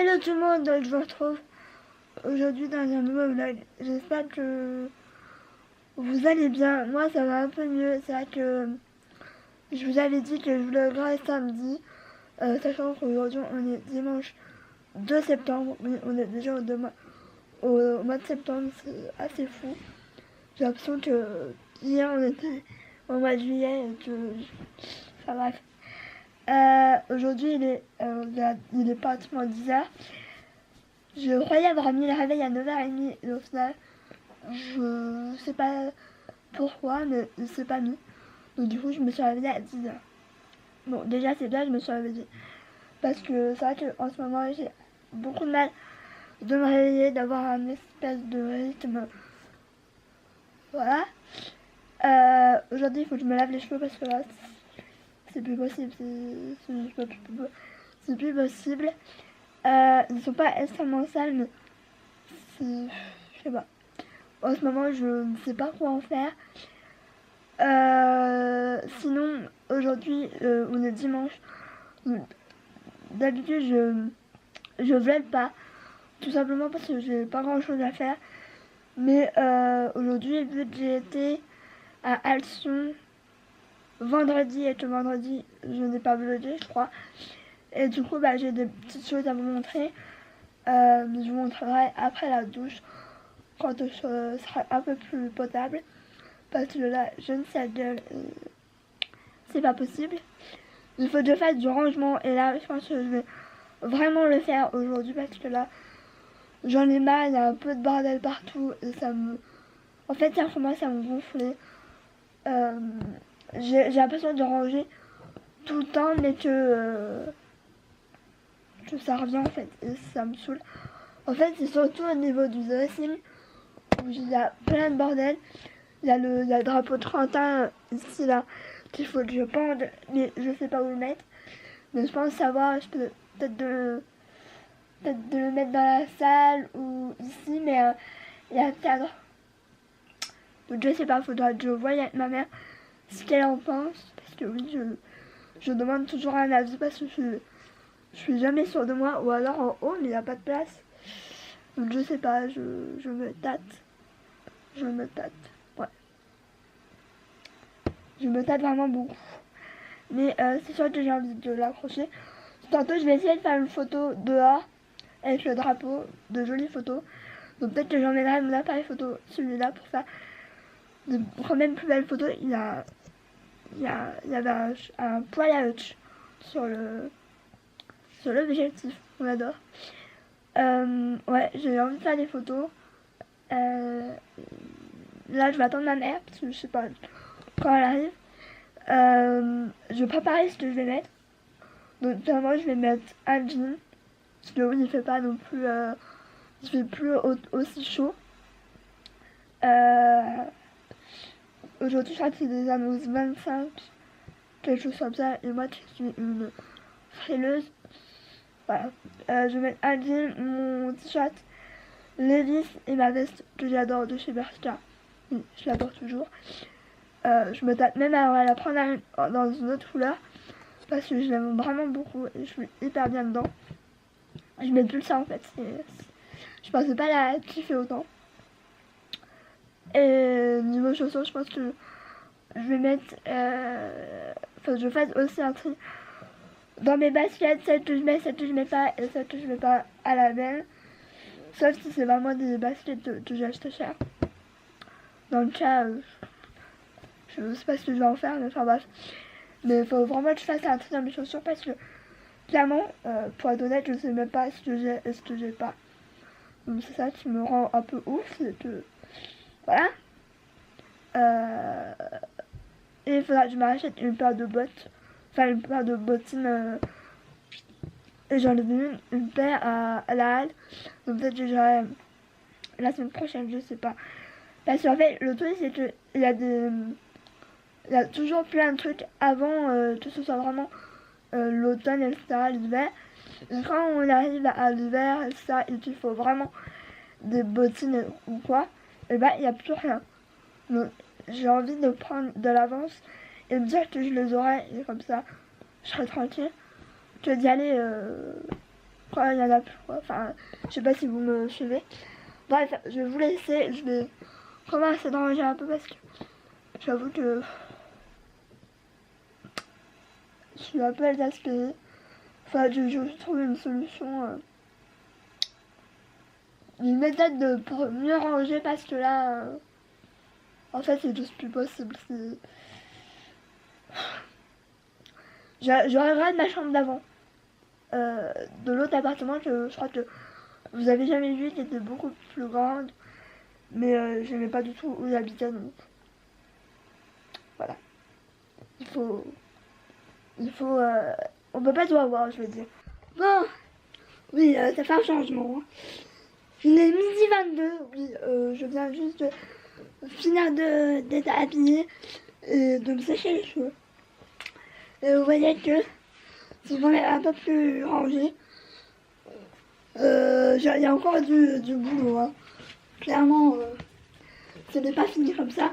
Hello tout le monde, je vous retrouve aujourd'hui dans un nouveau vlog. J'espère que vous allez bien. Moi ça va un peu mieux. C'est vrai que je vous avais dit que je vloggerais samedi, sachant qu'aujourd'hui on est dimanche 2 septembre. Mais on est déjà au mois de septembre, c'est assez fou. J'ai l'impression que hier on était au mois de juillet et que... Enfin bref. Aujourd'hui il est pratiquement 10h. Je croyais avoir mis le réveil à 9h30 et au final, je sais pas pourquoi, mais c'est pas mis. Donc du coup, je me suis réveillée à 10h. Bon, déjà, c'est bien, je me suis réveillée. Parce que c'est vrai qu'en ce moment, j'ai beaucoup de mal de me réveiller, d'avoir un espèce de rythme. Voilà. Aujourd'hui, il faut que je me lave les cheveux parce que là, c'est plus possible. C'est plus possible. Ils sont pas extrêmement sales, mais je sais pas. En ce moment, je ne sais pas quoi en faire. Sinon, aujourd'hui, on est dimanche. D'habitude, je vlog pas. Tout simplement parce que j'ai pas grand chose à faire. Mais aujourd'hui, vu que j'ai été à Alcyon vendredi et que vendredi, je n'ai pas vlogué, je crois. Et du coup, j'ai des petites choses à vous montrer. Je vous montrerai après la douche quand je serai un peu plus potable. Parce que là, je ne sais gueule, c'est pas possible. Il faut que je fasse du rangement et là, je pense que je vais vraiment le faire aujourd'hui parce que là, j'en ai marre, il y a un peu de bordel partout et ça me... En fait, ça commence à me gonfler. J'ai l'impression de ranger tout le temps, mais que ça revient en fait et ça me saoule. En fait, c'est surtout au niveau du dressing où il y a plein de bordel. Il y a le drapeau de Trentin ici là qu'il faut que je pende, mais je sais pas où le mettre. Mais je pense savoir, je peux peut-être de le mettre dans la salle ou ici, mais il y a un cadre. Donc je sais pas, faudra que je voie avec ma mère ce qu'elle en pense. Parce que oui, je demande toujours un avis parce que je suis jamais sûre de moi. Ou alors en haut, mais il n'y a pas de place. Donc je sais pas, je me tâte. Je me tâte. Ouais. Je me tâte vraiment beaucoup. Mais c'est sûr que j'ai envie de l'accrocher. Tantôt, je vais essayer de faire une photo dehors avec le drapeau, de jolies photos. Donc peut-être que j'emmènerai mon appareil photo, celui-là, pour faire de quand même plus belles photos. Il y avait un poil à hutch sur l'objectif. On adore. Ouais, j'ai envie de faire des photos. Là, je vais attendre ma mère parce que je sais pas quand elle arrive. Je vais préparer ce que je vais mettre. Donc, notamment, je vais mettre un jean. Parce que oui, il fait pas non plus. Il fait plus aussi chaud. Aujourd'hui, je crois qu'il les annonce 25, quelque chose comme ça. Et moi, je suis une frileuse. Voilà. Je vais mettre un jean, mon t-shirt, Levi's et ma veste que j'adore de chez Bershka. Oui, je l'adore toujours. Je me tâte même à la prendre dans une autre couleur parce que je l'aime vraiment beaucoup et je suis hyper bien dedans. Je mets plus ça en fait. Je pensais pas la kiffer autant. Et niveau chaussures, je pense que je vais mettre. Enfin, je fais aussi un tri dans mes baskets, celles que je mets, celles que je mets pas et celles que je mets pas à la benne. Sauf si c'est vraiment des baskets que j'ai acheté cher. Dans le cas, je sais pas ce que je vais en faire, mais enfin bref. Mais il faut vraiment que je fasse un tri dans mes chaussures parce que clairement, pour être honnête, je sais même pas ce que j'ai et ce que j'ai pas. Donc c'est ça qui me rend un peu ouf, c'est que voilà. Et il faudra que je m'achète une paire de bottes, enfin une paire de bottines. Et j'en ai vu une paire à la halle. Donc peut-être que j'aurai la semaine prochaine, je sais pas. Parce qu'en fait, le truc c'est que il y a toujours plein de trucs avant que ce soit vraiment l'automne, etc., l'hiver. Et quand on arrive à l'hiver, etc., et qu'il faut vraiment des bottines ou quoi, et bah il n'y a plus rien. Donc j'ai envie de prendre de l'avance et me dire que je les aurai et comme ça je serai tranquille que d'y aller Quoi, il y en a plus, quoi. Enfin, je sais pas si vous me suivez. Bref, je vais vous laisser. Je vais commencer d'en ranger un peu parce que j'avoue que je suis un peu exaspérée. Enfin, je trouve une solution, une méthode pour mieux ranger parce que là, en fait, c'est juste plus possible. Je regrette ma chambre d'avant. De l'autre appartement que je crois que vous avez jamais vu, qui était beaucoup plus grande. Mais j'aimais pas du tout où j'habitais, donc voilà. Il faut... on peut pas tout avoir, je veux dire. Bon, oui, ça fait un changement. Hein. Il est midi 22, oui, je viens juste de finir d'être habillée et de me sécher les cheveux. Et vous voyez que si j'en ai un peu plus rangé, il y a encore du boulot. Hein. Clairement, ce n'est pas fini comme ça.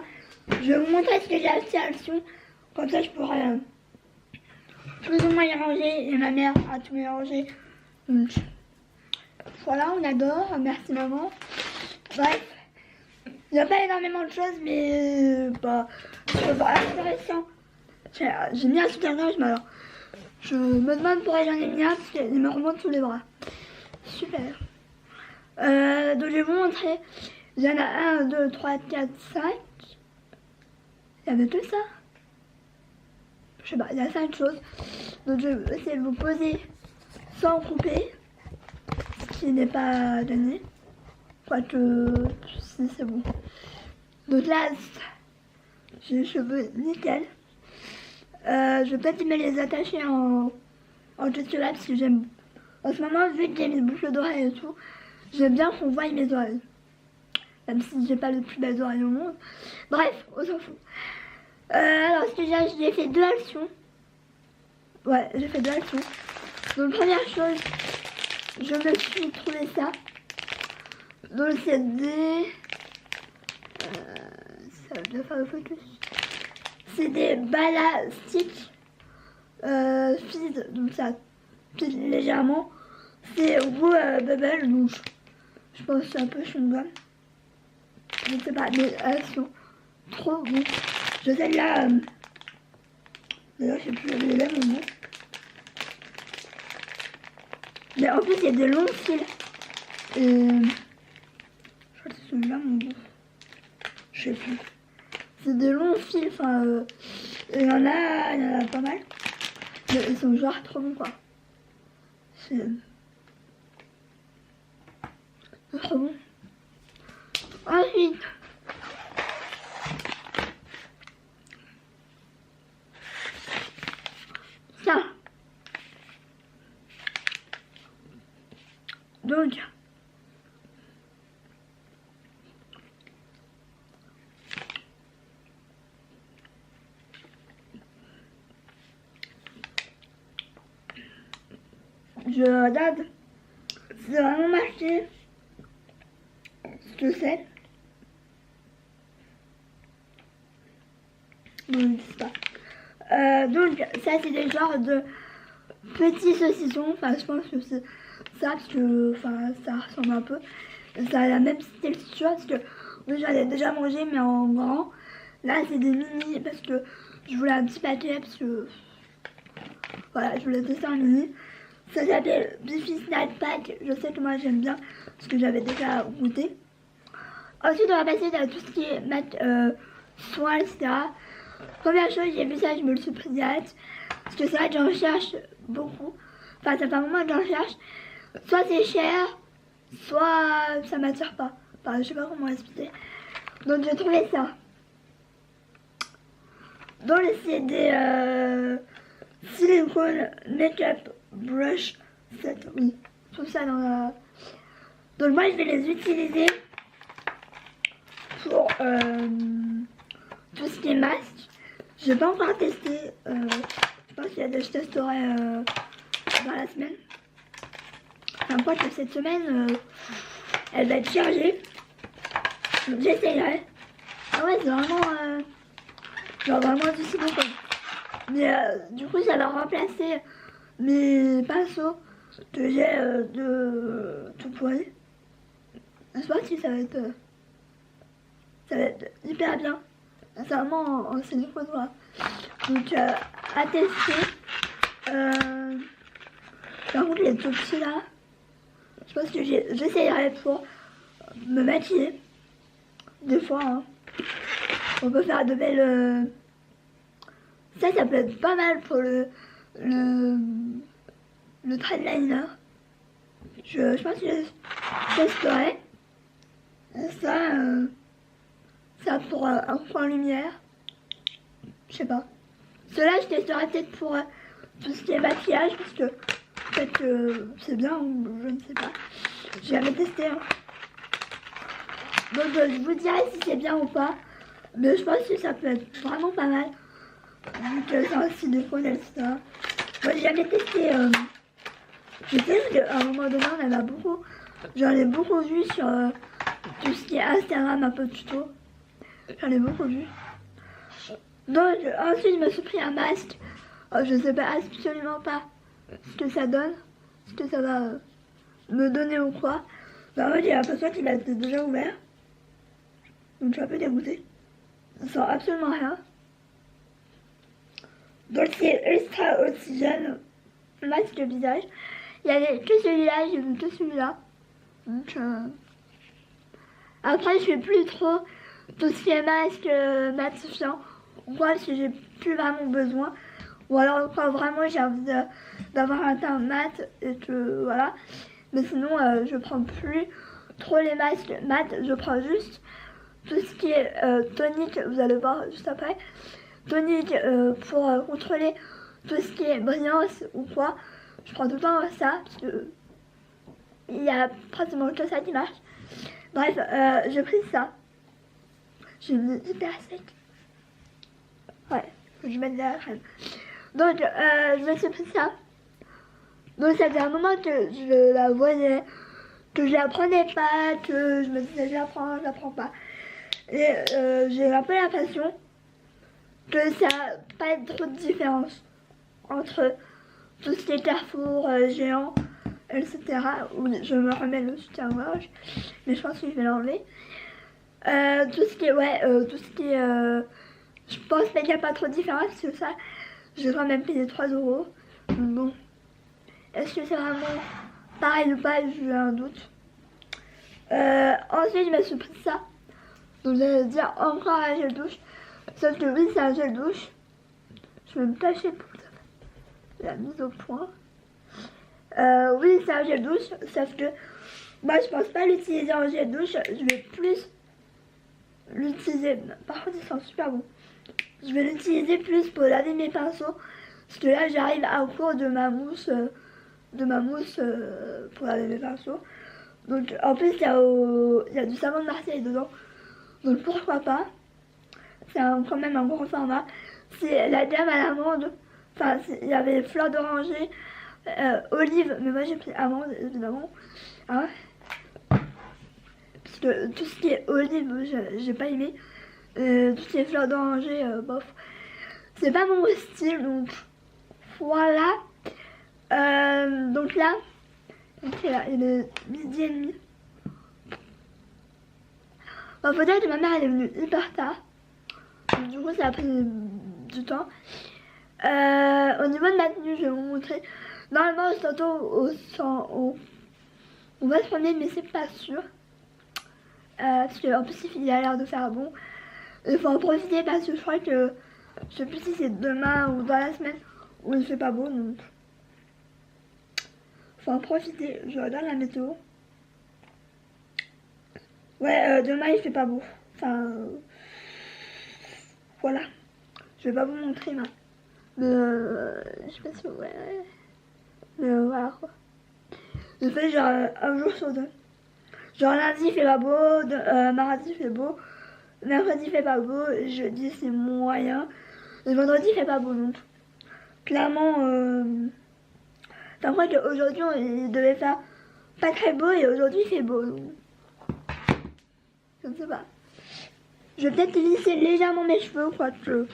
Je vais vous montrer ce que j'ai acheté à Action. Comme ça, je pourrais plus ou moins y ranger. Et ma mère a tout mélangé. Donc, voilà, on adore. Merci maman. Bref, il n'y a pas énormément de choses, mais bah, c'est intéressant. J'ai mis un soutien-gorge, mais alors, je me demande pourquoi j'en ai mis un, parce qu'il me remonte sous les bras. Super. Donc, je vais vous montrer. Il y en a 1, 2, 3, 4, 5. Il y avait que ça. Je sais pas, il y a 5 choses. Donc je vais essayer de vous poser sans couper. Ce qui n'est pas gagné. Quoique, si c'est bon. Donc là, j'ai les cheveux nickel. Je vais peut-être me les attacher en question là parce que j'aime. En ce moment, vu que j'ai mes boucles d'oreilles et tout, j'aime bien qu'on voie mes oreilles. Même si j'ai pas les plus belles oreilles au monde. Bref, on s'en fout. Alors, ce que j'ai fait 2 actions. Ouais, j'ai fait 2 actions. Donc, première chose, je me suis trouvé ça. Donc, c'est des... ça va bien faire le focus. C'est des balastiques. Fizz, donc ça fizz légèrement. C'est Woo Bubble, donc je pense que c'est un peu chewing-gum. Je sais pas, mais elles sont trop bon. Je sais là. D'ailleurs, je sais plus, j'avais les lèvres au moins. Mais en plus, il y a de longs fils. Et. Je crois que c'est celui-là, mon goût. Je sais plus. C'est de longs fils, enfin. Il y en a pas mal. Mais ils sont genre trop bons, quoi. C'est trop bon. Ensuite. Ça. Donc. Je regarde. C'est vraiment marqué ce que c'est. Bon, je ne sais pas. Donc, ça, c'est des genres de petits saucissons. Enfin, je pense que c'est ça, parce que enfin, ça ressemble un peu. Ça a la même texture, parce que oui, j'en ai déjà mangé, mais en grand. Là, c'est des mini, parce que je voulais un petit paquet, parce que voilà, je voulais tester un mini. Ça s'appelle Biffy Snack Pack. Je sais que moi, j'aime bien, parce que j'avais déjà goûté. Ensuite, on va passer à tout ce qui est soins, etc. Première chose, j'ai vu ça, je me le suis pris direct. Parce que c'est vrai que j'en cherche beaucoup. Enfin, ça fait un moment que j'en cherche. Soit c'est cher, soit ça m'attire pas. Enfin, je sais pas comment expliquer. Donc, j'ai trouvé ça. Donc, c'est des silicone make-up brush set. Oui, tout ça dans la... Donc, moi, je vais les utiliser pour tout ce qui est masque. Je n'ai pas encore testé. Je pense qu'il y a des je testerai dans la semaine. Enfin, quoi que cette semaine, elle va être chargée. Donc j'essayerai. Ah ouais, c'est vraiment genre vraiment du silicone. Mais du coup, ça va remplacer mes pinceaux que j'ai de tout pourri. Je pense que ça va être hyper bien. C'est vraiment en silicone noir. Donc à tester. Par contre les tout petits là, je pense que j'essayerai pour me maquiller. Des fois, hein. On peut faire de belles... Ça peut être pas mal pour le trade liner. Je pense que je testerai. Ça pour un point lumière. Je sais pas. Cela je testerai peut-être pour tout ce qui est maquillage parce que peut-être que c'est bien ou je ne sais pas. J'ai jamais testé. Hein. Donc je vous dirai si c'est bien ou pas. Mais je pense que ça peut être vraiment pas mal. Vu que c'est un silicone, etc. Moi j'ai jamais testé. Je sais qu'à un moment donné on en a beaucoup. J'en ai beaucoup vu sur tout ce qui est Instagram, un peu tuto. J'en ai beaucoup vu. Donc ensuite je me suis pris un masque. Je sais pas absolument pas ce que ça donne. Ce que ça va me donner ou quoi. Bah moi j'ai l'impression qu'il a été déjà ouvert. Donc je suis un peu dégoûtée. Ça sent absolument rien. Donc c'est Extra Oxygène masque visage. Il y avait que celui-là, j'ai vu que celui-là. Donc après je fais plus trop tout ce qui est masque matifiant. Ou quoi parce que j'ai plus vraiment besoin. Ou alors quand vraiment j'ai envie d'avoir un teint mat et que voilà. Mais sinon je prends plus trop les masques mat, je prends juste tout ce qui est tonique, vous allez voir juste après. Tonique pour contrôler tout ce qui est brillance ou quoi. Je prends tout le temps ça parce que il y a pratiquement que ça qui marche. Bref, j'ai pris ça. J'ai mis hyper sec. Ouais, faut que je mette de la crème. Donc je me suis pris ça. Donc ça faisait un moment que je la voyais, que je la prenais pas, que je me disais je la prends pas. Et j'ai un peu l'impression que ça n'a pas trop de différence entre tout ce qui est Carrefour, Géant, etc. Où je me remets le soutien-gorge, mais je pense que je vais l'enlever. Tout ce qui est, tout ce qui est, je pense qu'il n'y a pas trop de différence parce que ça, je vais quand même payer 3 €. Bon, est-ce que c'est vraiment pareil ou pas? J'ai un doute. Ensuite, je me suis pris ça. Donc, j'allais dire encore un gel douche. Sauf que oui, c'est un gel douche. Je vais me cacher pour la mise au point. Oui, c'est un gel douche. Sauf que moi, je pense pas l'utiliser en gel douche. Je vais plus l'utiliser. Par contre, il sent super bon. Je vais l'utiliser plus pour laver mes pinceaux. Parce que là, j'arrive à court de ma mousse. Pour laver mes pinceaux. Donc, en plus, il y a du savon de Marseille dedans. Donc, pourquoi pas. C'est quand même un gros format. C'est la gamme à l'amande. Enfin, il y avait fleurs d'oranger, olive. Mais moi, j'ai pris amande, évidemment. Hein, parce que tout ce qui est olive, j'ai pas aimé. Tout ce qui est fleurs d'oranger, bof. C'est pas mon style, donc voilà. Donc là, il est midi et demi. Bon, peut-être que ma mère elle est venue hyper tard. Donc, du coup, ça a pris du temps. Au niveau de ma tenue, je vais vous montrer. Normalement, on va se promener, mais c'est pas sûr. Parce qu'en plus, il a l'air de faire bon. Il faut en profiter parce que je crois que je sais plus si c'est demain ou dans la semaine où il fait pas beau. Donc, faut en profiter. Je regarde la météo. Ouais, demain il fait pas beau. Enfin, voilà. Je vais pas vous montrer, mais je sais pas si ouais. Mais voilà quoi. Je fais genre un jour sur deux. Genre lundi il fait pas beau, mardi il fait beau, mercredi il fait pas beau, jeudi c'est moyen, et vendredi il fait pas beau donc. Clairement, t'as crois qu'aujourd'hui il devait faire pas très beau et aujourd'hui il fait beau. Donc. Je ne sais pas. Je vais peut-être lisser légèrement mes cheveux, quoique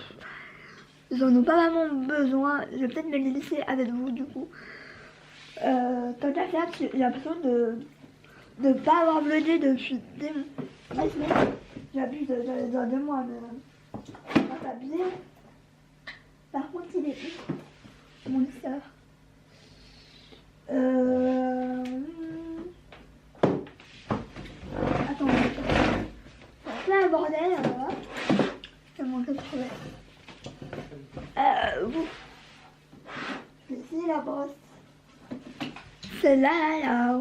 ils en ont pas vraiment besoin. Je vais peut-être me les lisser avec vous du coup. Tant qu'à faire, j'ai l'impression de ne pas avoir vlogé depuis des semaines. J'abuse, j'allais dire 2 mois, mais on va s'abuser. Par contre, il est où mon lisseur? Attends, c'est plein un bordel, voilà. Ça manque de problème. Je vais essayer la brosse. Celle-là,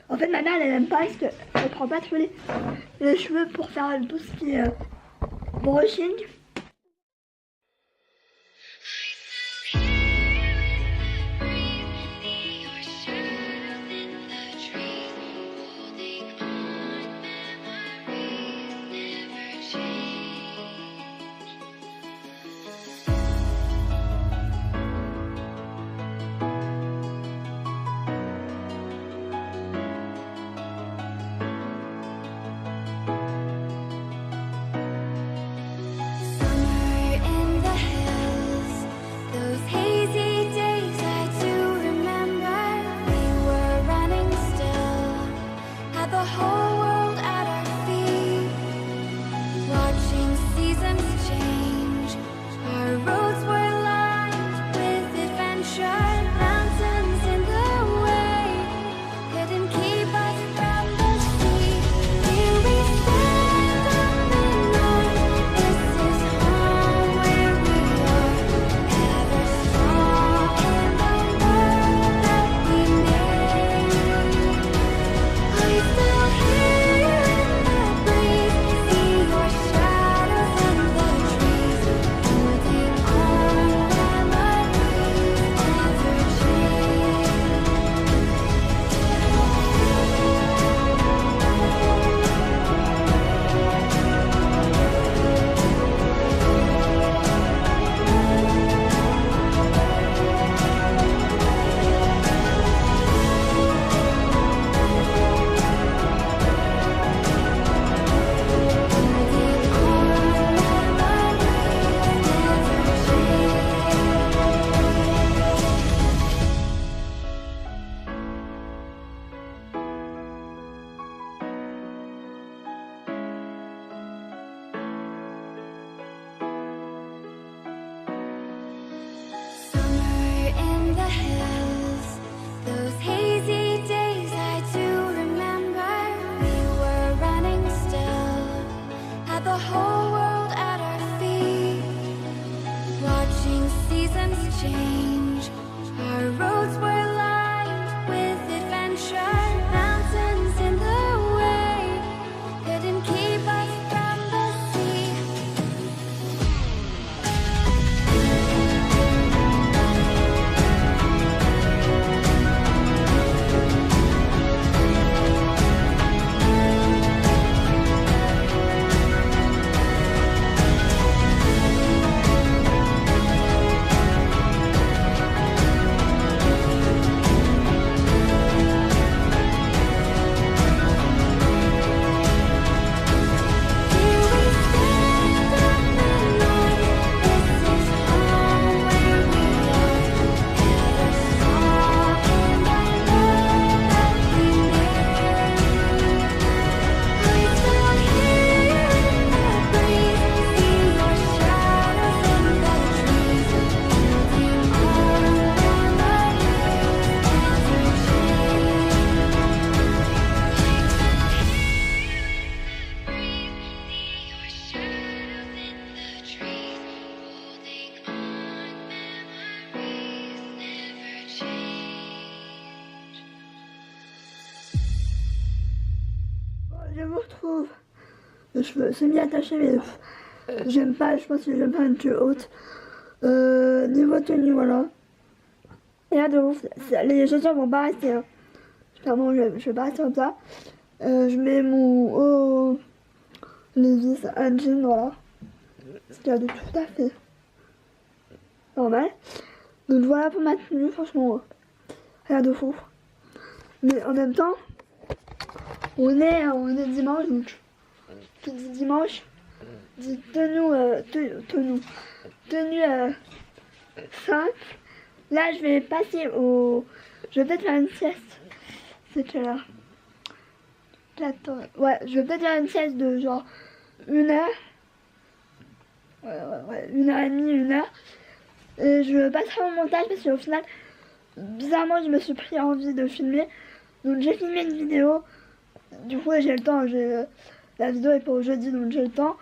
en fait, ma mère, elle aime pas parce qu'elle prend pas trop les cheveux pour faire tout ce qui est brushing. Je vous retrouve. Les cheveux semi-attachés, mais j'aime pas, je pense que j'aime pas une queue haute. Niveau tenue, voilà. Et là, de ouf, les chaussures vont pas rester. Hein. Clairement, je vais pas rester comme ça. Je mets mon haut Levi's un jean, voilà. Ce qu'il y a de tout à fait normal. Donc voilà pour ma tenue, franchement, rien de fou. Mais en même temps, on est dimanche, donc qui dit dimanche, dit tenue simple Là, je vais passer au... Je vais peut-être faire une sieste. C'est quelle heure? Ouais, je vais peut-être faire une sieste de genre 1 heure. Ouais, 1 heure et demie, 1 heure. Et je passerai au montage parce qu'au final, bizarrement, je me suis pris envie de filmer. Donc j'ai filmé une vidéo. Du coup, j'ai le temps. La vidéo est pour jeudi, donc j'ai le temps.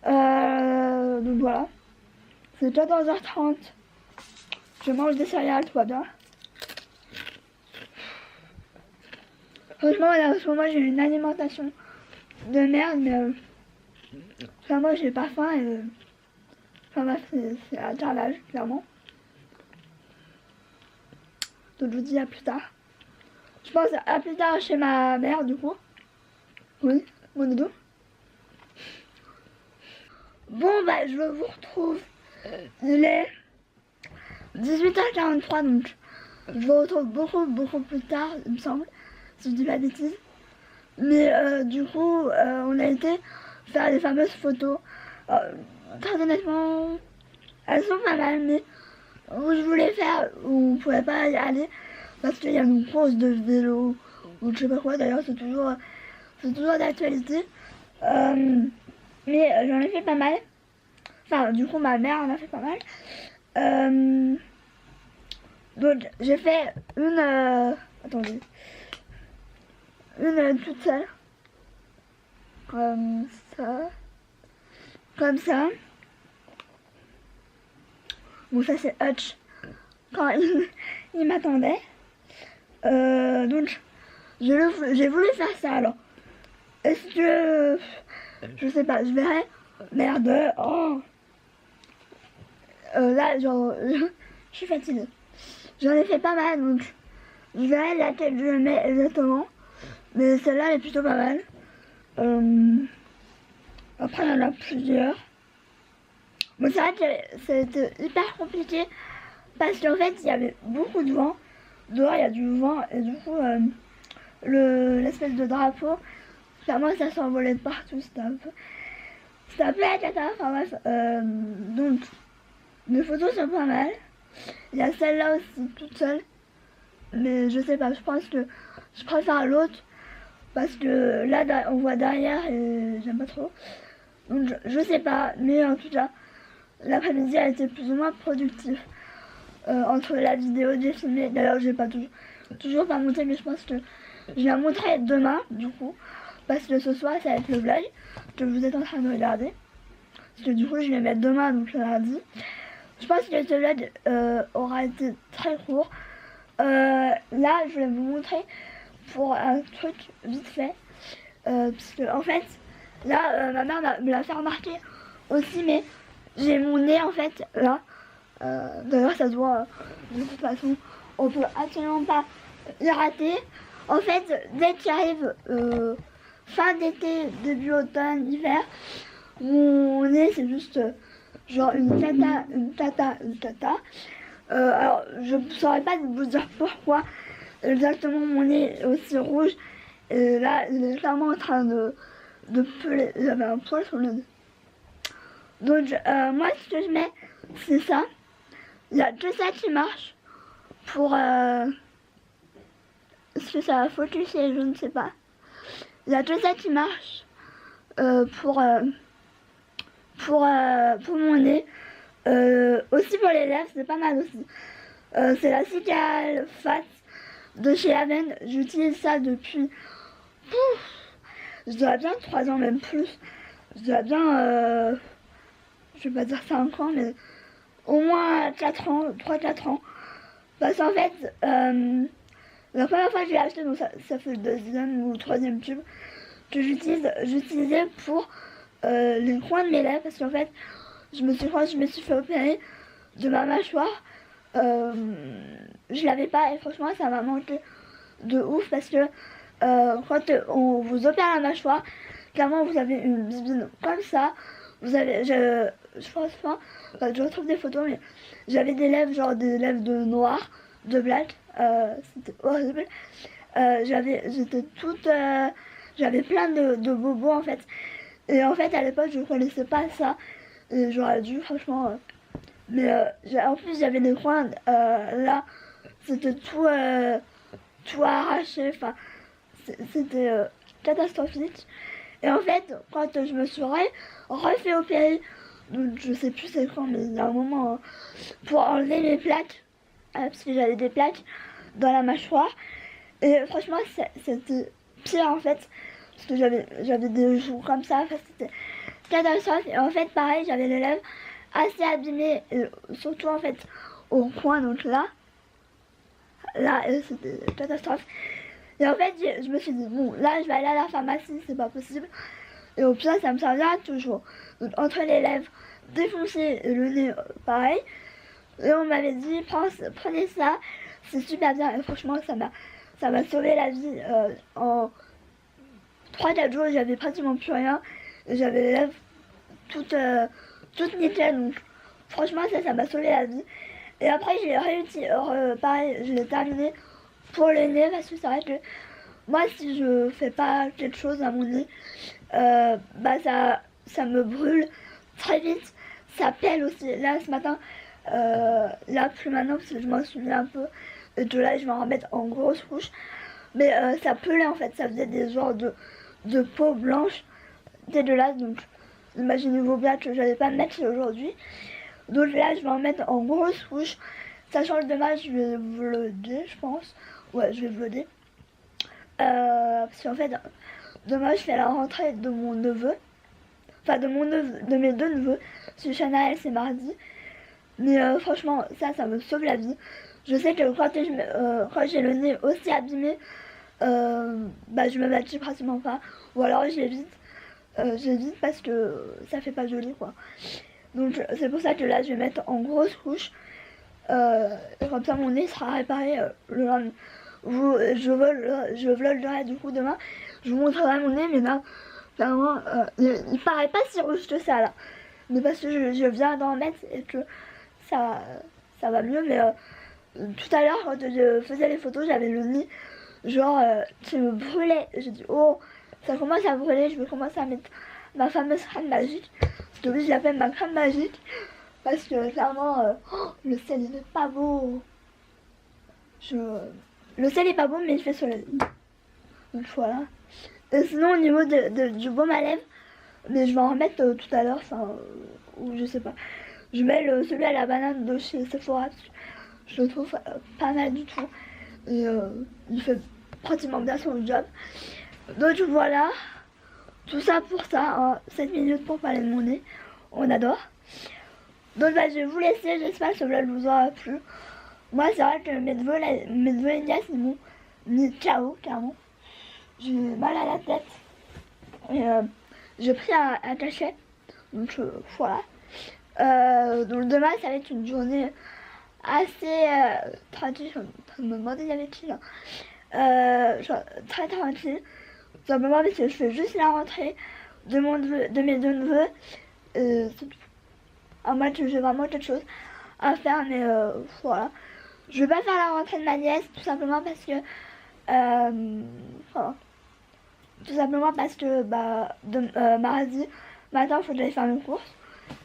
Donc voilà. C'est 14h30. Je mange des céréales, tout va bien. Franchement, là, en ce moment, j'ai une alimentation de merde, mais enfin, moi, j'ai pas faim et enfin, bref, c'est un carnage, clairement. Donc, je vous dis à plus tard. Je pense à plus tard chez ma mère, du coup. Oui, mon doudou. Bon, bah, je vous retrouve. Il est 18h43, donc je vous retrouve beaucoup plus tard, il me semble, si je dis pas de bêtises. Mais du coup, on a été faire les fameuses photos. Très honnêtement, elles sont pas mal, mais où je voulais faire, où on pouvait pas y aller, parce qu'il y a une course de vélo, ou je sais pas quoi, d'ailleurs c'est toujours d'actualité. Mais j'en ai fait pas mal. Enfin, du coup, ma mère en a fait pas mal. Donc, j'ai fait attendez. Une toute seule. Comme ça. Comme ça. Bon, ça c'est Hutch. Quand il m'attendait. Donc, j'ai voulu faire ça alors. Est-ce que... Je sais pas, je verrai. Merde. Oh. Là, genre... je suis fatiguée. J'en ai fait pas mal, donc... Je verrai laquelle je mets exactement. Mais celle-là est plutôt pas mal. Après, il y en a plusieurs. Bon, c'est vrai que c'était hyper compliqué. Parce qu'en fait, il y avait beaucoup de vent. Dehors, il y a du vent. Et du coup, l'espèce de drapeau, clairement, ça s'envolait de partout. C'était un peu la cata. Enfin bref. Donc, mes photos sont pas mal. Il y a celle-là aussi, toute seule. Mais je sais pas, je pense que je préfère l'autre. Parce que là, on voit derrière et j'aime pas trop. Donc, je sais pas. Mais en tout cas, l'après-midi a été plus ou moins productif. Entre la vidéo que j'ai filmée. D'ailleurs, j'ai pas toujours pas monté, mais je pense que je vais la montrer demain, du coup. Parce que ce soir, ça va être le vlog que vous êtes en train de regarder. Parce que du coup, je vais mettre demain, donc le lundi. Je pense que ce vlog aura été très court. Là, je vais vous montrer pour un truc vite fait. Parce que, en fait, là, ma mère me l'a fait remarquer aussi, mais j'ai mon nez, en fait, là. D'ailleurs, ça se voit, de toute façon, on peut absolument pas y rater. En fait, dès qu'il arrive fin d'été, début automne, hiver, mon nez, c'est juste genre une tata. Alors, je ne saurais pas vous dire pourquoi exactement mon nez est aussi rouge. Et là, il est clairement en train de peler. J'avais un poil sur le nez. Donc, moi, ce que je mets, c'est ça. Il y a que ça qui marche pour... Est-ce que ça va focuser? Je ne sais pas. Il y a que ça qui marche pour mon nez. Aussi pour les lèvres, c'est pas mal aussi. C'est la Cical Fat de chez Aven. J'utilise ça depuis... je dirais bien 3 ans, même plus. Je dirais bien... je vais pas dire 5 ans, mais... au moins 4 ans, 3-4 ans. Parce qu'en fait, la première fois que je l'ai acheté, donc ça fait le deuxième ou le troisième tube que j'utilisais pour les coins de mes lèvres. Parce qu'en fait, je me suis fait opérer de ma mâchoire. Je l'avais pas et franchement, ça m'a manqué de ouf. Parce que quand on vous opère la mâchoire, clairement, vous avez une bibine comme ça. Vous avez, je pense pas, je retrouve des photos, mais j'avais des lèvres, genre des lèvres de noir, de black, c'était horrible. J'étais toute, j'avais plein de bobos en fait. Et en fait, à l'époque, je connaissais pas ça. Et j'aurais dû, franchement, Mais en plus, j'avais des coins là, c'était tout arraché, enfin, c'était catastrophique. Et en fait, quand je me suis refait opérer, donc je sais plus c'est quand, mais il y a un moment, pour enlever mes plaques, parce que j'avais des plaques dans la mâchoire. Et franchement, c'était pire en fait, parce que j'avais des joues comme ça, enfin, c'était catastrophe. Et en fait, pareil, j'avais les lèvres assez abîmées, et surtout en fait au coin, donc là, c'était catastrophe. Et en fait, je me suis dit, bon, là, je vais aller à la pharmacie, c'est pas possible. Et au pire, ça me servira toujours. Donc, entre les lèvres défoncées et le nez, pareil. Et on m'avait dit, prenez ça, c'est super bien. Et franchement, ça m'a sauvé la vie. En 3-4 jours, j'avais pratiquement plus rien. J'avais les lèvres toutes nickel. Donc, franchement, ça m'a sauvé la vie. Et après, j'ai réussi, pareil, je l'ai terminé pour le nez, parce que c'est vrai que moi, si je fais pas quelque chose à mon nez, bah ça me brûle très vite, ça pèle aussi. Là, ce matin, là, plus maintenant, parce que je m'en suis mis un peu, et que là, je vais en remettre en grosse couche. Mais ça pelait en fait, ça faisait des genres de peau blanche dégueulasse. Donc, imaginez-vous bien que j'allais pas me mettre aujourd'hui. Donc là, je vais en mettre en grosse couche. Sachant que demain, je vais vlogger, je pense. Ouais, je vais vlogger. Parce qu'en fait, demain, je fais la rentrée de mon neveu. Enfin, de mes deux neveux. Parce que Shana, elle, c'est mardi. Mais franchement, ça me sauve la vie. Je sais que quand j'ai le nez aussi abîmé, bah, je me maquille pratiquement pas. Ou alors j'évite parce que ça fait pas joli, quoi. Donc c'est pour ça que là, je vais mettre en grosse couche. Et comme ça, mon nez sera réparé le lendemain. Je vloggerai du coup demain. Je vous montrerai mon nez, mais là, clairement, il paraît pas si rouge que ça là. Mais parce que je viens d'en mettre et que ça, ça va mieux. Mais tout à l'heure, quand je faisais les photos, j'avais le nez genre qui me brûlait. J'ai dit, oh, ça commence à brûler, je vais commencer à mettre ma fameuse crème magique. Parce que oui, je l'appelle ma crème magique. Parce que clairement, le sel il est pas beau. Le sel est pas beau, mais il fait soleil. Donc voilà. Et sinon, au niveau du baume à lèvres, mais je vais en remettre tout à l'heure, enfin, ou je sais pas. Je mets celui à la banane de chez Sephora, parce que je le trouve pas mal du tout. Et il fait pratiquement bien son job. Donc voilà. Tout ça pour ça, hein. 7 minutes pour parler de mon nez. On adore. Donc bah, je vais vous laisser, j'espère que ce vlog vous aura plu. Moi c'est vrai que mes neveux et nièces ils m'ont mis KO carrément. J'ai mal à la tête. Et j'ai pris un cachet. Donc voilà. Donc demain ça va être une journée assez tranquille. Je suis en train de me demander avec qui là. Très tranquille. Simplement parce que je fais juste la rentrée de mes deux neveux. C'est tout. À moins que j'ai vraiment quelque chose à faire, mais voilà. Je vais pas faire la rentrée de ma nièce, tout simplement parce que voilà. Tout simplement parce que bah mardi matin il faut que j'aille faire mes courses.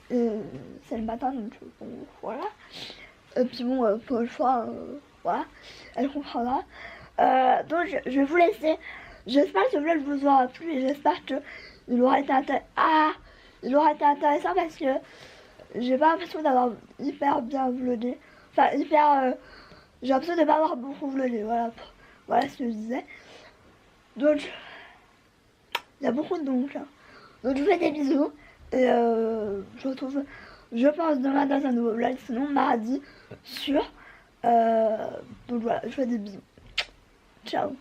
C'est le matin, donc bon, voilà. Et puis bon, pour le choix, voilà, elle comprendra. Donc je vais vous laisser. J'espère que ce vlog vous aura plu et j'espère que il aura été intéressant parce que j'ai pas l'impression d'avoir hyper bien vlogué. Enfin, j'ai l'impression de pas avoir beaucoup vlogué. Voilà ce que je disais. Donc, il y a beaucoup de donc. Hein. Donc, je vous fais des bisous. Et je retrouve, je pense, demain dans un nouveau vlog. Sinon, mardi, sûr. Donc voilà, je vous fais des bisous. Ciao.